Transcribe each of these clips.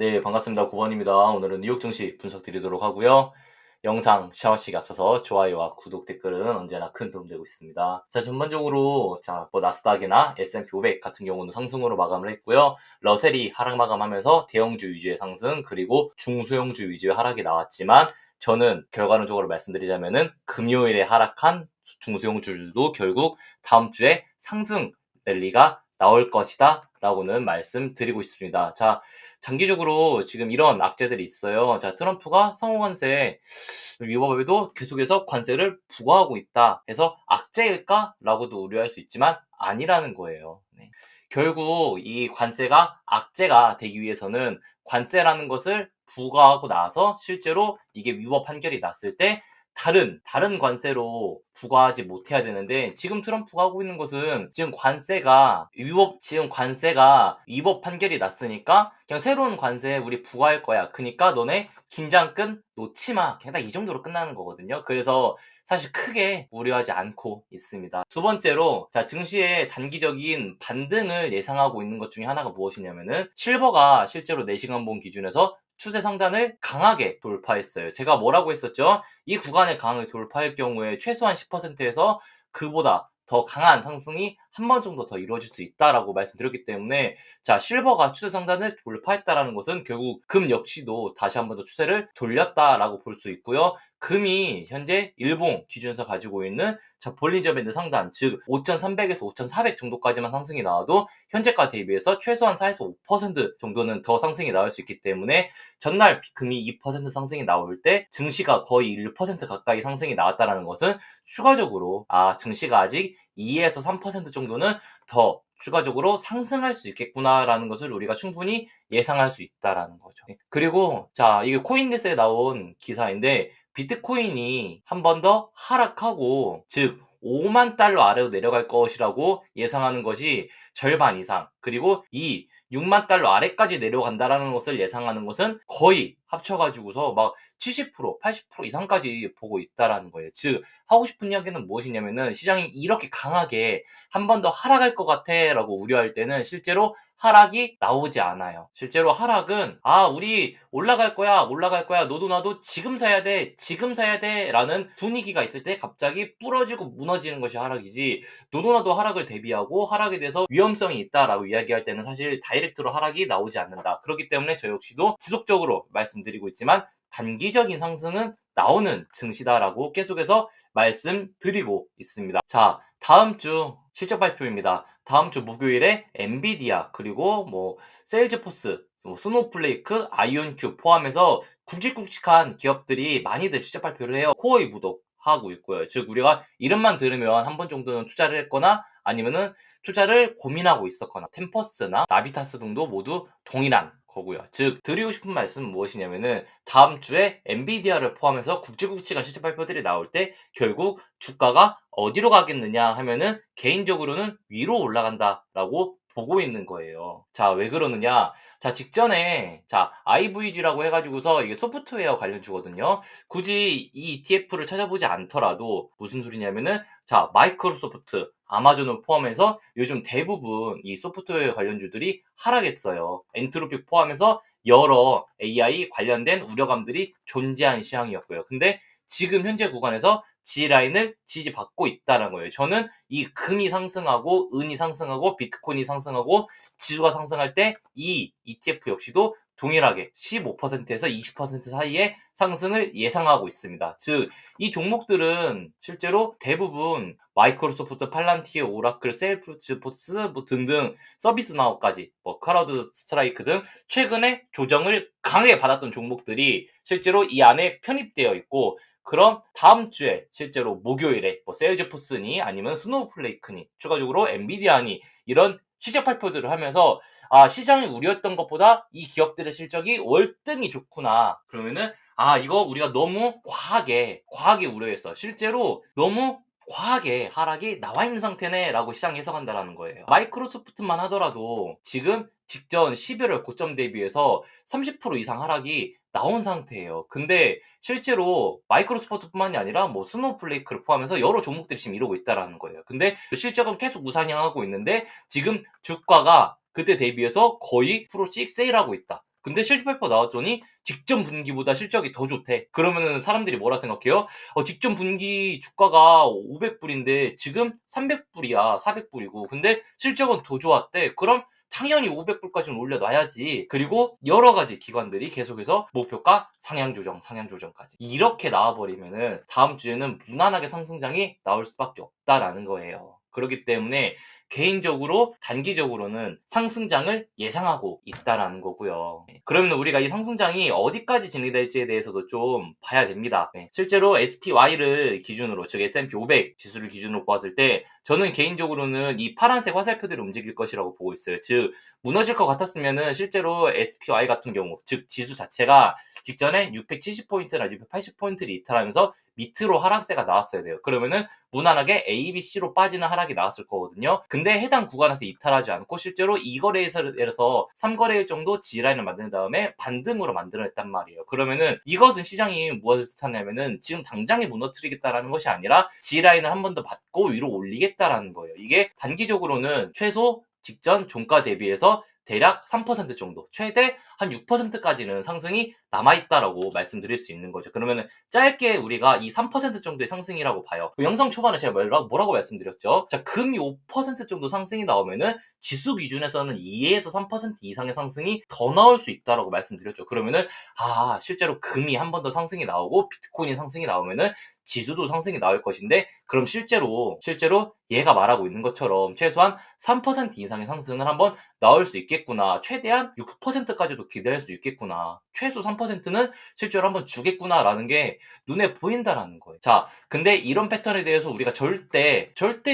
네, 반갑습니다. 9번입니다. 오늘은 뉴욕 증시 분석 드리도록 하고요. 영상 시작하시기 앞서서 좋아요와 구독, 댓글은 언제나 큰 도움 되고 있습니다. 자, 전반적으로 나스닥이나 S&P 500 같은 경우는 상승으로 마감을 했고요. 러셀이 하락 마감하면서 대형주 위주의 상승, 그리고 중소형주 위주의 하락이 나왔지만 저는 결과론적으로 말씀드리자면은 금요일에 하락한 중소형주들도 결국 다음 주에 상승 랠리가 나올 것이다 라고는 말씀드리고 있습니다. 자, 장기적으로 지금 이런 악재들이 있어요. 자, 트럼프가 상호관세 위법에도 계속해서 관세를 부과하고 있다 해서 악재일까? 라고도 우려할 수 있지만 아니라는 거예요. 네. 결국 이 관세가 악재가 되기 위해서는 관세라는 것을 부과하고 나서 실제로 이게 위법 판결이 났을 때 다른 관세로 부과하지 못해야 되는데, 지금 트럼프가 하고 있는 것은 지금 관세가 위법 판결이 났으니까 그냥 새로운 관세 우리 부과할 거야. 그러니까 너네 긴장끈 놓지 마. 그냥 딱 이 정도로 끝나는 거거든요. 그래서 사실 크게 우려하지 않고 있습니다. 두 번째로, 자, 증시의 단기적인 반등을 예상하고 있는 것 중에 하나가 무엇이냐면은 실버가 실제로 4시간 본 기준에서 추세 상단을 강하게 돌파했어요. 제가 뭐라고 했었죠? 이 구간을 강하게 돌파할 경우에 최소한 10%에서 그보다 더 강한 상승이 한 번 정도 더 이루어질 수 있다라고 말씀드렸기 때문에, 자, 실버가 추세 상단을 돌파했다라는 것은 결국 금 역시도 다시 한 번 더 추세를 돌렸다라고 볼 수 있고요. 금이 현재 일봉 기준에서 가지고 있는 볼린저 밴드 상단, 즉 5,300에서 5,400 정도까지만 상승이 나와도 현재가 대비해서 최소한 4에서 5% 정도는 더 상승이 나올 수 있기 때문에, 전날 금이 2% 상승이 나올 때 증시가 거의 1% 가까이 상승이 나왔다는 것은 추가적으로 증시가 아직 2에서 3% 정도는 더 추가적으로 상승할 수 있겠구나라는 것을 우리가 충분히 예상할 수 있다라는 거죠. 그리고 자, 이게 코인데스에 나온 기사인데, 비트코인이 한 번 더 하락하고, 즉 5만 달러 아래로 내려갈 것이라고 예상하는 것이 절반 이상, 그리고 이 6만 달러 아래까지 내려간다라는 것을 예상하는 것은 거의 합쳐가지고서 막 70%, 80% 이상까지 보고 있다라는 거예요. 즉 하고 싶은 이야기는 무엇이냐면은, 시장이 이렇게 강하게 한 번 더 하락할 것 같아 라고 우려할 때는 실제로 하락이 나오지 않아요. 실제로 하락은 우리 올라갈 거야 너도 나도 지금 사야 돼 라는 분위기가 있을 때 갑자기 부러지고 무너지는 것이 하락이지, 너도 나도 하락을 대비하고 하락에 대해서 위험성이 있다라고 이야기할 때는 사실 다이렉트로 하락이 나오지 않는다. 그렇기 때문에 저 역시도 지속적으로 말씀드리고 있지만 단기적인 상승은 나오는 증시다라고 계속해서 말씀드리고 있습니다. 자, 다음 주 실적 발표입니다. 다음 주 목요일에 엔비디아, 그리고 세일즈포스, 스노우플레이크, 아이온큐 포함해서 굵직굵직한 기업들이 많이들 실적 발표를 해요. 코어이 무독하고 있고요. 즉 우리가 이름만 들으면 한 번 정도는 투자를 했거나 아니면은 투자를 고민하고 있었거나, 템퍼스나 나비타스 등도 모두 동일한 거고요. 즉 드리고 싶은 말씀은 무엇이냐면은, 다음 주에 엔비디아를 포함해서 굵직굵직한 실적 발표들이 나올 때 결국 주가가 어디로 가겠느냐 하면은 개인적으로는 위로 올라간다라고 보고 있는 거예요. 자, 왜 그러느냐? 자, 직전에 IVG라고 해가지고서 이게 소프트웨어 관련주거든요. 굳이 이 ETF를 찾아보지 않더라도 무슨 소리냐면은, 자, 마이크로소프트, 아마존을 포함해서 요즘 대부분 이 소프트웨어 관련주들이 하락했어요. 엔트로피 포함해서 여러 AI 관련된 우려감들이 존재한 시황이었고요. 근데 지금 현재 구간에서 G라인을 지지받고 있다는 거예요. 저는 이 금이 상승하고 은이 상승하고 비트코인이 상승하고 지수가 상승할 때 이 ETF 역시도 동일하게 15%에서 20% 사이의 상승을 예상하고 있습니다. 즉 이 종목들은 실제로 대부분 마이크로소프트, 팔란티어, 오라클, 세일즈포스 등등, 서비스나우까지 클라우드 스트라이크 등 최근에 조정을 강하게 받았던 종목들이 실제로 이 안에 편입되어 있고, 그럼 다음 주에 실제로 목요일에 세일즈포스니 아니면 스노우플레이크니 추가적으로 엔비디아니 이런 실적 발표들을 하면서 시장이 우려했던 것보다 이 기업들의 실적이 월등히 좋구나. 그러면은 이거 우리가 너무 과하게 우려했어. 실제로 너무 과하게 하락이 나와 있는 상태네 라고 시장이 해석한다라는 거예요. 마이크로소프트만 하더라도 지금 직전 11월 고점 대비해서 30% 이상 하락이 나온 상태예요. 근데 실제로 마이크로소프트뿐만이 아니라 스노우플레이크를 포함해서 여러 종목들이 지금 이러고 있다라는 거예요. 근데 실적은 계속 우상향하고 있는데 지금 주가가 그때 대비해서 거의 10%씩 세일하고 있다. 근데 실적 발표 나왔더니 직전 분기보다 실적이 더 좋대. 그러면은 사람들이 뭐라 생각해요? 직전 분기 주가가 500불인데 지금 300불이야, 400불이고. 근데 실적은 더 좋았대. 그럼 당연히 500불까지는 올려놔야지. 그리고 여러 가지 기관들이 계속해서 목표가 상향 조정, 상향 조정까지 이렇게 나와버리면은 다음 주에는 무난하게 상승장이 나올 수밖에 없다라는 거예요. 그렇기 때문에 개인적으로 단기적으로는 상승장을 예상하고 있다라는 거고요. 그러면 우리가 이 상승장이 어디까지 진행될지에 대해서도 좀 봐야 됩니다. 실제로 SPY를 기준으로, 즉 S&P 500 지수를 기준으로 보았을 때 저는 개인적으로는 이 파란색 화살표들이 움직일 것이라고 보고 있어요. 즉 무너질 것 같았으면은 실제로 SPY 같은 경우, 즉 지수 자체가 직전에 670포인트나 680포인트를 이탈하면서 밑으로 하락세가 나왔어야 돼요. 그러면은 무난하게 A, B, C로 빠지는 하락이 나왔을 거거든요. 근데 해당 구간에서 이탈하지 않고 실제로 2거래일에서 3거래일 정도 G라인을 만든 다음에 반등으로 만들어냈단 말이에요. 그러면은 이것은 시장이 무엇을 뜻하냐면은 지금 당장에 무너뜨리겠다라는 것이 아니라 G라인을 한 번 더 받고 위로 올리겠다라는 거예요. 이게 단기적으로는 최소 직전 종가 대비해서 대략 3% 정도, 최대 한 6%까지는 상승이 남아있다라고 말씀드릴 수 있는 거죠. 그러면은 짧게 우리가 이 3% 정도의 상승이라고 봐요. 영상 초반에 제가 뭐라고 말씀드렸죠? 자, 금이 5% 정도 상승이 나오면은 지수 기준에서는 2에서 3% 이상의 상승이 더 나올 수 있다라고 말씀드렸죠. 그러면은 실제로 금이 한 번 더 상승이 나오고 비트코인이 상승이 나오면은 지수도 상승이 나올 것인데, 그럼 실제로 얘가 말하고 있는 것처럼 최소한 3% 이상의 상승을 한번 나올 수 있겠구나. 최대한 6%까지도 기대할 수 있겠구나. 최소 3%는 실제로 한번 주겠구나라는 게 눈에 보인다라는 거예요. 자, 근데 이런 패턴에 대해서 우리가 절대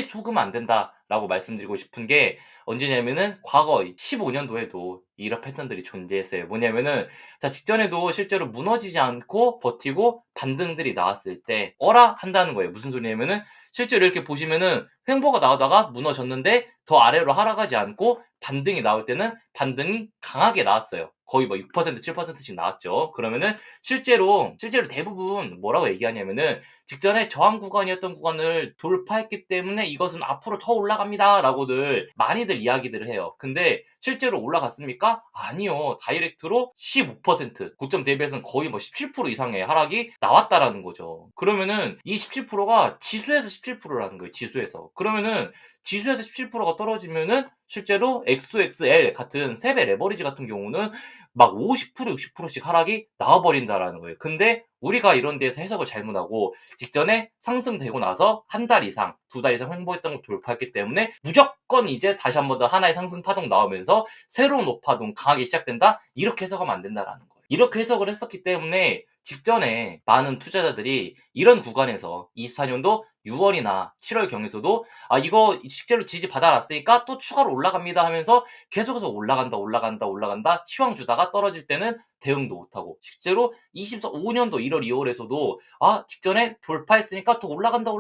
속으면 안 된다라고 말씀드리고 싶은 게 언제냐면은 과거 15년도에도 이런 패턴들이 존재했어요. 뭐냐면은 자, 직전에도 실제로 무너지지 않고 버티고 반등들이 나왔을 때 어라 한다는 거예요. 무슨 소리냐면은 실제로 이렇게 보시면은 횡보가 나오다가 무너졌는데 더 아래로 하락하지 않고 반등이 나올 때는 반등이 강하게 나왔어요. 거의 6%, 7%씩 나왔죠. 그러면은 실제로 대부분 뭐라고 얘기하냐면은 직전에 저항 구간이었던 구간을 돌파했기 때문에 이것은 앞으로 더 올라갑니다 라고들 많이들 이야기들을 해요. 근데 실제로 올라갔습니까? 아니요. 다이렉트로 15%, 고점 대비해서는 거의 17% 이상의 하락이 나왔다라는 거죠. 그러면은 이 17%가 지수에서 17%라는 거예요. 지수에서. 그러면은 지수에서 17%가 떨어지면은 실제로 XOXL 같은 3배 레버리지 같은 경우는 막 50%, 60%씩 하락이 나와버린다라는 거예요. 근데 우리가 이런 데에서 해석을 잘못하고 직전에 상승되고 나서 한 달 이상, 2달 이상 횡보했던 걸 돌파했기 때문에 무조건 이제 다시 한 번 더 하나의 상승 파동 나오면서 새로운 노파동 강하게 시작된다? 이렇게 해석하면 안 된다라는 거예요. 이렇게 해석을 했었기 때문에 직전에 많은 투자자들이 이런 구간에서 24년도 6월이나 7월 경에서도 이거 실제로 지지 받아놨으니까 또 추가로 올라갑니다 하면서 계속해서 올라간다 시황 주다가 떨어질 때는 대응도 못하고, 실제로 25년도 1월 2월에서도 직전에 돌파했으니까 더 올라간다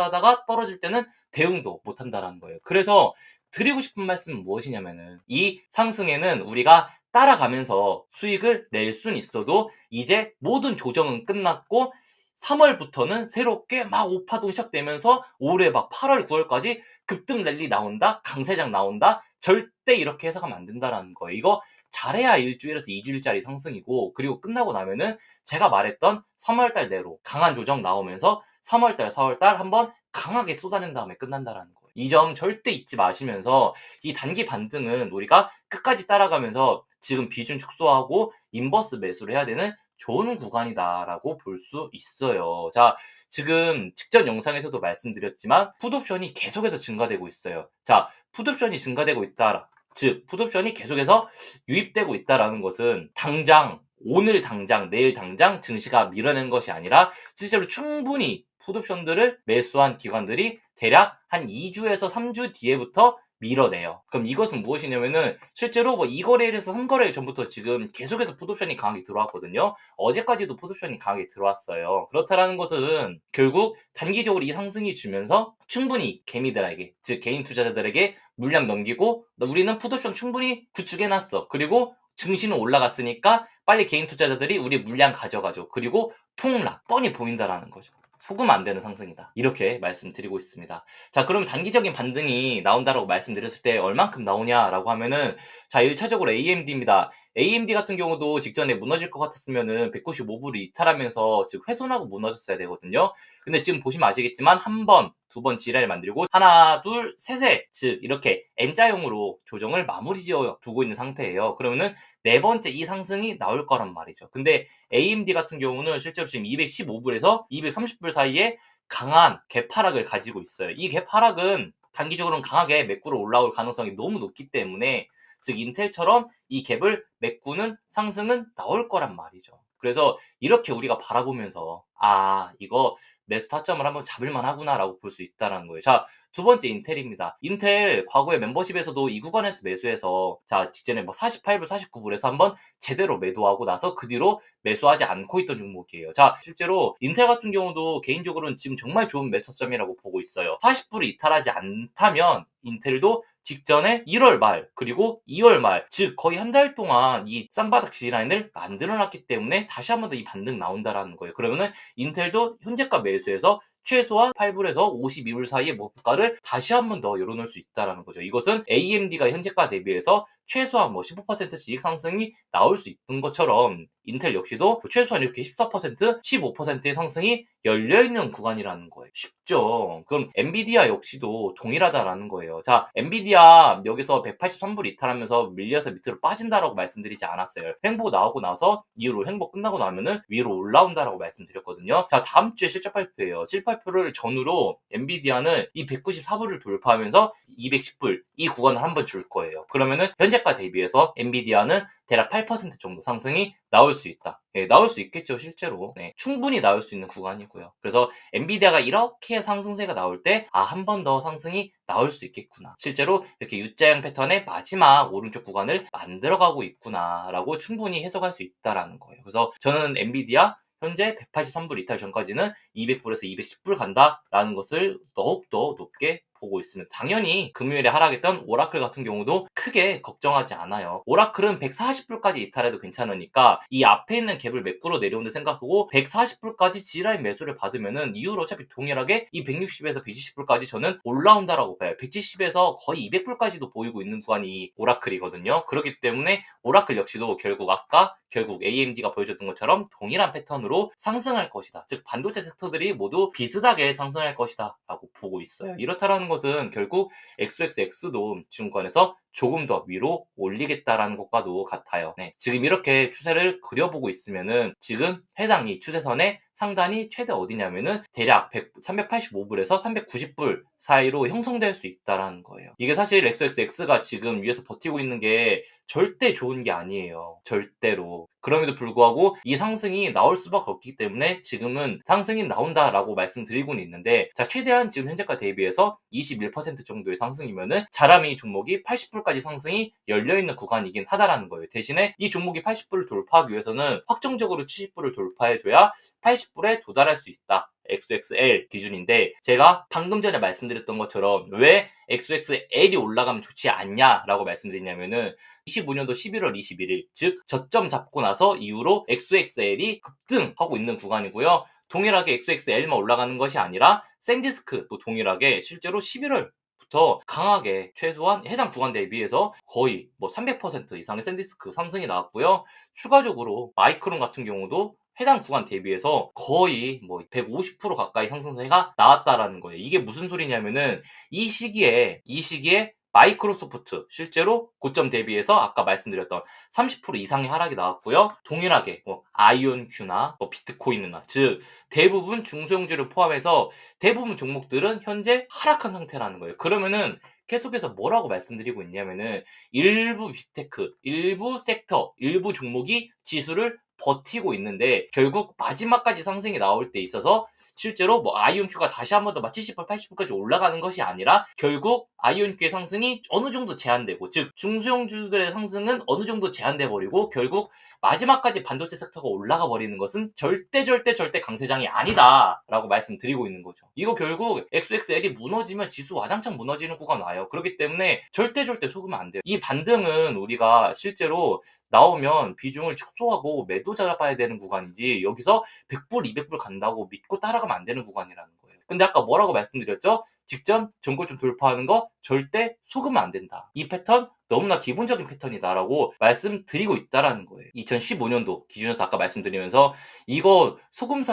하다가 떨어질 때는 대응도 못한다라는 거예요. 그래서 드리고 싶은 말씀은 무엇이냐면은 이 상승에는 우리가 따라가면서 수익을 낼 수는 있어도 이제 모든 조정은 끝났고 3월부터는 새롭게 막 오파동 시작되면서 올해 막 8월, 9월까지 급등 랠리 나온다, 강세장 나온다, 절대 이렇게 해석하면 안 된다라는 거예요. 이거 잘해야 일주일에서 2주일짜리 상승이고, 그리고 끝나고 나면은 제가 말했던 3월달 내로 강한 조정 나오면서 3월달, 4월달 한번 강하게 쏟아낸 다음에 끝난다라는 거예요. 이 점 절대 잊지 마시면서 이 단기 반등은 우리가 끝까지 따라가면서 지금 비중 축소하고 인버스 매수를 해야 되는 좋은 구간이다라고 볼 수 있어요. 자, 지금 직전 영상에서도 말씀드렸지만 풋옵션이 계속해서 증가되고 있어요. 자, 풋옵션이 증가되고 있다. 즉, 풋옵션이 계속해서 유입되고 있다라는 것은 오늘 당장, 내일 당장 증시가 밀어낸 것이 아니라 실제로 충분히 풋옵션들을 매수한 기관들이 대략 한 2주에서 3주 뒤에부터 밀어내요. 그럼 이것은 무엇이냐면은 실제로 2거래일에서 3거래일 전부터 지금 계속해서 풋옵션이 강하게 들어왔거든요. 어제까지도 풋옵션이 강하게 들어왔어요. 그렇다라는 것은 결국 단기적으로 이 상승이 주면서 충분히 개미들에게, 즉 개인 투자자들에게 물량 넘기고 우리는 풋옵션 충분히 구축해놨어. 그리고 증시는 올라갔으니까 빨리 개인 투자자들이 우리 물량 가져가죠. 그리고 폭락 뻔히 보인다라는 거죠. 속으면 안 되는 상승이다. 이렇게 말씀드리고 있습니다. 자, 그럼 단기적인 반등이 나온다라고 말씀드렸을 때 얼만큼 나오냐라고 하면은 자, 1차적으로 AMD입니다. AMD 같은 경우도 직전에 무너질 것 같았으면은 195불을 이탈하면서 즉 훼손하고 무너졌어야 되거든요. 근데 지금 보시면 아시겠지만 한 번, 두 번 지랄 만들고 하나, 둘, 셋에 즉 이렇게 N자형으로 조정을 마무리 지어 두고 있는 상태예요. 그러면은 네 번째 이 상승이 나올 거란 말이죠. 근데 AMD 같은 경우는 실제로 지금 215불에서 230불 사이에 강한 갭하락을 가지고 있어요. 이 갭하락은 단기적으로는 강하게 매꾸로 올라올 가능성이 너무 높기 때문에 즉 인텔처럼 이 갭을 메꾸는 상승은 나올 거란 말이죠. 그래서 이렇게 우리가 바라보면서 이거 매수 타점을 한번 잡을만 하구나라고 볼 수 있다는 거예요. 자, 두 번째 인텔입니다. 인텔 과거에 멤버십에서도 이 구간에서 매수해서 자 직전에 뭐 48불, 49불에서 한번 제대로 매도하고 나서 그 뒤로 매수하지 않고 있던 종목이에요. 자, 실제로 인텔 같은 경우도 개인적으로는 지금 정말 좋은 매수점이라고 보고 있어요. 40불을 이탈하지 않다면 인텔도 직전에 1월 말 그리고 2월 말 즉 거의 한 달 동안 이 쌍바닥 지지라인을 만들어놨기 때문에 다시 한 번 더 이 반등 나온다라는 거예요. 그러면은 인텔도 현재가 매수해서 최소한 8불에서 52불 사이의 목표가를 다시 한 번 더 열어놓을 수 있다는 거죠. 이것은 AMD가 현재가 대비해서 최소한 뭐 15%씩 상승이 나올 수 있는 것처럼 인텔 역시도 최소한 이렇게 14%, 15%의 상승이 열려있는 구간이라는 거예요. 쉽죠? 그럼 엔비디아 역시도 동일하다라는 거예요. 자, 엔비디아 여기서 183불 이탈하면서 밀려서 밑으로 빠진다라고 말씀드리지 않았어요. 횡보 나오고 나서 이후로 횡보 끝나고 나면은 위로 올라온다라고 말씀드렸거든요. 자, 다음 주에 실적 발표예요. 실적 발표를 전후로 엔비디아는 이 194불을 돌파하면서 210불 이 구간을 한번 줄 거예요. 그러면은 현재가 대비해서 엔비디아는 대략 8% 정도 상승이 나올 수 있다. 나올 수 있겠죠, 실제로. 충분히 나올 수 있는 구간이고요. 그래서 엔비디아가 이렇게 상승세가 나올 때, 한 번 더 상승이 나올 수 있겠구나. 실제로 이렇게 U자형 패턴의 마지막 오른쪽 구간을 만들어가고 있구나라고 충분히 해석할 수 있다라는 거예요. 그래서 저는 엔비디아 현재 183불 이탈 전까지는 200불에서 210불 간다라는 것을 더욱더 높게 보고 있습니다. 당연히 금요일에 하락했던 오라클 같은 경우도 크게 걱정하지 않아요. 오라클은 140불까지 이탈해도 괜찮으니까 이 앞에 있는 갭을 매꾸로 내려온다 생각하고 140불까지 G라인 매수를 받으면은 이후로 어차피 동일하게 이 160에서 120불까지 저는 올라온다라고 봐요. 170에서 거의 200불까지도 보이고 있는 구간이 오라클이거든요. 그렇기 때문에 오라클 역시도 결국 AMD가 보여줬던 것처럼 동일한 패턴으로 상승할 것이다. 즉 반도체 섹터들이 모두 비슷하게 상승할 것이다 라고 보고 있어요. 이렇다라는 것은 결국 XXX도 증권에서 조금 더 위로 올리겠다라는 것과도 같아요. 지금 이렇게 추세를 그려보고 있으면은 지금 해당 이 추세선의 상단이 최대 어디냐면은 대략 385불에서 390불 사이로 형성될 수 있다라는 거예요. 이게 사실 XXX가 지금 위에서 버티고 있는 게 절대 좋은 게 아니에요. 절대로. 그럼에도 불구하고 이 상승이 나올 수밖에 없기 때문에 지금은 상승이 나온다라고 말씀드리고는 있는데 자 최대한 지금 현재가 대비해서 21% 정도의 상승이면은 자라미 종목이 80불까지 상승이 열려있는 구간이긴 하다라는 거예요. 대신에 이 종목이 80불을 돌파하기 위해서는 확정적으로 70불을 돌파해줘야 80불에 도달할 수 있다. XXL 기준인데 제가 방금 전에 말씀드렸던 것처럼 왜 XXL이 올라가면 좋지 않냐라고 말씀드리냐면은 25년도 11월 21일 즉 저점 잡고 나서 이후로 XXL이 급등하고 있는 구간이고요. 동일하게 XXL만 올라가는 것이 아니라 샌디스크도 동일하게 실제로 11월부터 강하게 최소한 해당 구간 대비해서 거의 뭐 300% 이상의 샌디스크 상승이 나왔고요. 추가적으로 마이크론 같은 경우도 해당 구간 대비해서 거의 뭐 150% 가까이 상승세가 나왔다라는 거예요. 이게 무슨 소리냐면은 이 시기에 마이크로소프트 실제로 고점 대비해서 아까 말씀드렸던 30% 이상의 하락이 나왔고요. 동일하게 뭐 아이온큐나 뭐 비트코인이나 즉 대부분 중소형주를 포함해서 대부분 종목들은 현재 하락한 상태라는 거예요. 그러면은 계속해서 뭐라고 말씀드리고 있냐면은 일부 빅테크, 일부 섹터, 일부 종목이 지수를 버티고 있는데 결국 마지막까지 상승이 나올 때 있어서 실제로 뭐 아이온큐가 다시 한 번 더 70불, 80불까지 올라가는 것이 아니라 결국 아이온큐의 상승이 어느 정도 제한되고 즉 중소형주들의 상승은 어느 정도 제한돼 버리고 결국 마지막까지 반도체 섹터가 올라가 버리는 것은 절대 강세장이 아니다라고 말씀드리고 있는 거죠. 이거 결국 XXL이 무너지면 지수 와장창 무너지는 구간 와요. 그렇기 때문에 절대 속으면 안 돼요. 이 반등은 우리가 실제로 나오면 비중을 축소하고 매도 잡아야 되는 구간이지 여기서 100불, 200불 간다고 믿고 따라가면 안 되는 구간이라는 거예요. 근데 아까 뭐라고 말씀드렸죠? 직전 전고점 돌파하는 거 절대 속으면 안 된다. 이 패턴 너무나 기본적인 패턴이다라고 말씀드리고 있다라는 거예요. 2015년도 기준에서 아까 말씀드리면서 이거 속은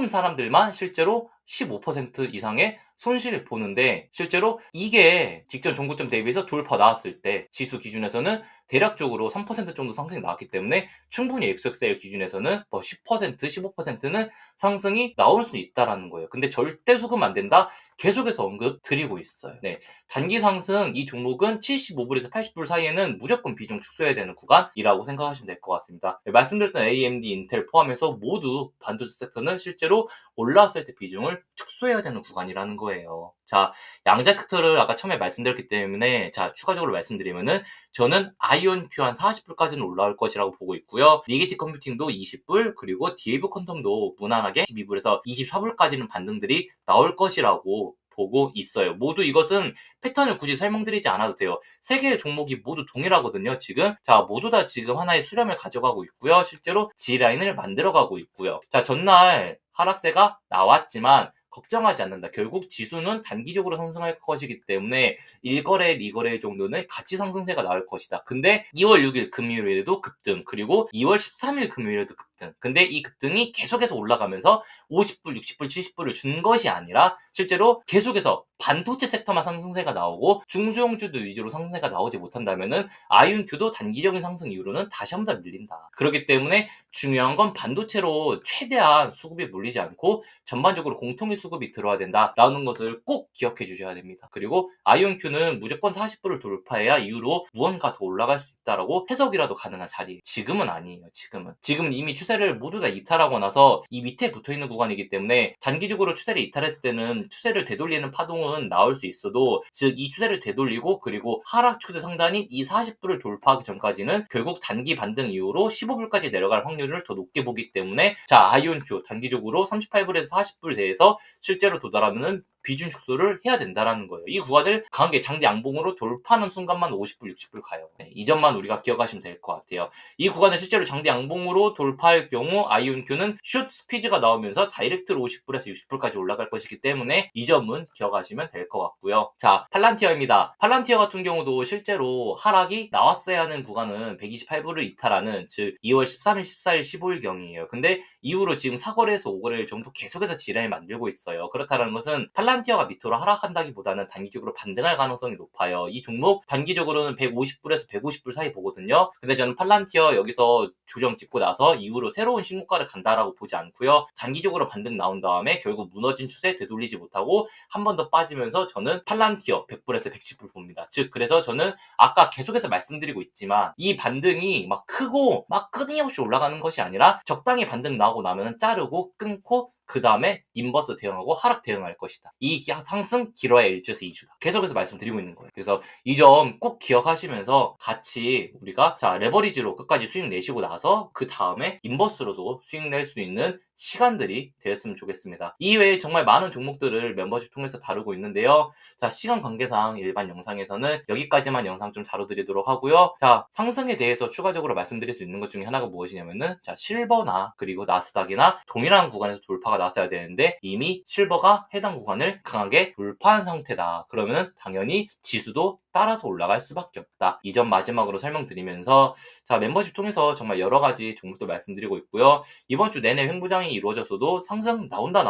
사람들만 실제로 15% 이상의 손실을 보는데, 실제로 이게 직전 전고점 대비해서 돌파 나왔을 때 지수 기준에서는 대략적으로 3% 정도 상승이 나왔기 때문에 충분히 XXL 기준에서는 뭐 10%, 15%는 상승이 나올 수 있다라는 거예요. 근데 절대 속으면 안 된다. 계속해서 언급 드리고 있어요. 네. 단기 상승 이 종목은 75불에서 80불 사이에는 무조건 비중 축소해야 되는 구간이라고 생각하시면 될 것 같습니다. 네, 말씀드렸던 AMD, 인텔 포함해서 모두 반도체 섹터는 실제로 올라왔을 때 비중을 축소해야 되는 구간이라는 거예요. 자, 양자 섹터를 아까 처음에 말씀드렸기 때문에 자, 추가적으로 말씀드리면은 저는 아이온큐 한 40불까지는 올라올 것이라고 보고 있고요. 리게티 컴퓨팅도 20불, 그리고 디에이브 퀀텀도 무난하게 12불에서 24불까지는 반등들이 나올 것이라고 보고 있어요. 모두 이것은 패턴을 굳이 설명드리지 않아도 돼요. 세 개의 종목이 모두 동일하거든요, 지금. 자, 모두 다 지금 하나의 수렴을 가져가고 있고요. 실제로 G라인을 만들어가고 있고요. 자, 전날 하락세가 나왔지만 걱정하지 않는다. 결국 지수는 단기적으로 상승할 것이기 때문에 1거래, 2거래 정도는 같이 상승세가 나올 것이다. 근데 2월 6일 금요일에도 급등, 그리고 2월 13일 금요일에도 급등. 근데 이 급등이 계속해서 올라가면서 50불, 60불, 70불을 준 것이 아니라 실제로 계속해서 반도체 섹터만 상승세가 나오고 중소형주들 위주로 상승세가 나오지 못한다면은 아이온큐도 단기적인 상승 이후로는 다시 한번 밀린다. 그렇기 때문에 중요한 건 반도체로 최대한 수급이 몰리지 않고 전반적으로 공통의 수급이 들어야 된다라는 것을 꼭 기억해 주셔야 됩니다. 그리고 아이온큐는 무조건 40불을 돌파해야 이후로 무언가 더 올라갈 수 있다라고 해석이라도 가능한 자리. 지금은 아니에요. 지금은 이미 추세를 모두 다 이탈하고 나서 이 밑에 붙어있는 구간이기 때문에 단기적으로 추세를 이탈했을 때는 추세를 되돌리는 파동은 나올 수 있어도, 즉 이 추세를 되돌리고 그리고 하락 추세 상단인 이 40불을 돌파하기 전까지는 결국 단기 반등 이후로 15불까지 내려갈 확률을 더 높게 보기 때문에 자, 아이온큐 단기적으로 38불에서 40불 대에서 실제로 도달하면은 비중 축소를 해야 된다라는 거예요. 이 구간을 강하게 장대 양봉으로 돌파하는 순간만 50불, 60불 가요. 네, 이 점만 우리가 기억하시면 될 것 같아요. 이 구간을 실제로 장대 양봉으로 돌파할 경우 아이온큐는 숏 스퀴즈가 나오면서 다이렉트로 50불에서 60불까지 올라갈 것이기 때문에 이 점은 기억하시면 될 것 같고요. 자, 팔란티어입니다. 팔란티어 같은 경우도 실제로 하락이 나왔어야 하는 구간은 128불을 이탈하는, 즉 2월 13일, 14일, 15일경이에요. 근데 이후로 지금 4거래에서 5거래일 정도 계속해서 지랄을 만들고 있어요. 그렇다는 것은 팔란티어가 밑으로 하락한다기보다는 단기적으로 반등할 가능성이 높아요. 이 종목 단기적으로는 150불에서 150불 사이 보거든요. 근데 저는 팔란티어 여기서 조정 찍고 나서 이후로 새로운 신고가를 간다라고 보지 않고요. 단기적으로 반등 나온 다음에 결국 무너진 추세 되돌리지 못하고 한 번 더 빠지면서 저는 팔란티어 100불에서 110불 봅니다. 즉 그래서 저는 아까 계속해서 말씀드리고 있지만 이 반등이 막 크고 막 끊임없이 올라가는 것이 아니라 적당히 반등 나오고 나면 자르고 끊고 그 다음에 인버스 대응하고 하락 대응할 것이다. 이 상승 길어야 1주에서 2주다. 계속해서 말씀드리고 있는 거예요. 그래서 이 점 꼭 기억하시면서 같이 우리가 자, 레버리지로 끝까지 수익 내시고 나서 그 다음에 인버스로도 수익 낼 수 있는 시간들이 되었으면 좋겠습니다. 이외에 정말 많은 종목들을 멤버십 통해서 다루고 있는데요. 자, 시간 관계상 일반 영상에서는 여기까지만 영상 좀 다뤄드리도록 하고요. 자, 상승에 대해서 추가적으로 말씀드릴 수 있는 것 중에 하나가 무엇이냐면은 자, 실버나 그리고 나스닥이나 동일한 구간에서 돌파가 나왔어야 되는데 이미 실버가 해당 구간을 강하게 돌파한 상태다. 그러면은 당연히 지수도 따라서 올라갈 수밖에 없다. 이 점 마지막으로 설명드리면서 자, 멤버십 통해서 정말 여러 가지 종목도 말씀드리고 있고요. 이번 주 내내 횡보장이 이루어졌어도 상승 나온다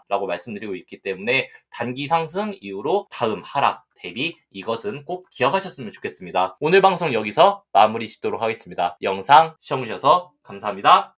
라고 말씀드리고 있기 때문에 단기 상승 이후로 다음 하락 대비 이것은 꼭 기억하셨으면 좋겠습니다. 오늘 방송 여기서 마무리 짓도록 하겠습니다. 영상 시청해주셔서 감사합니다.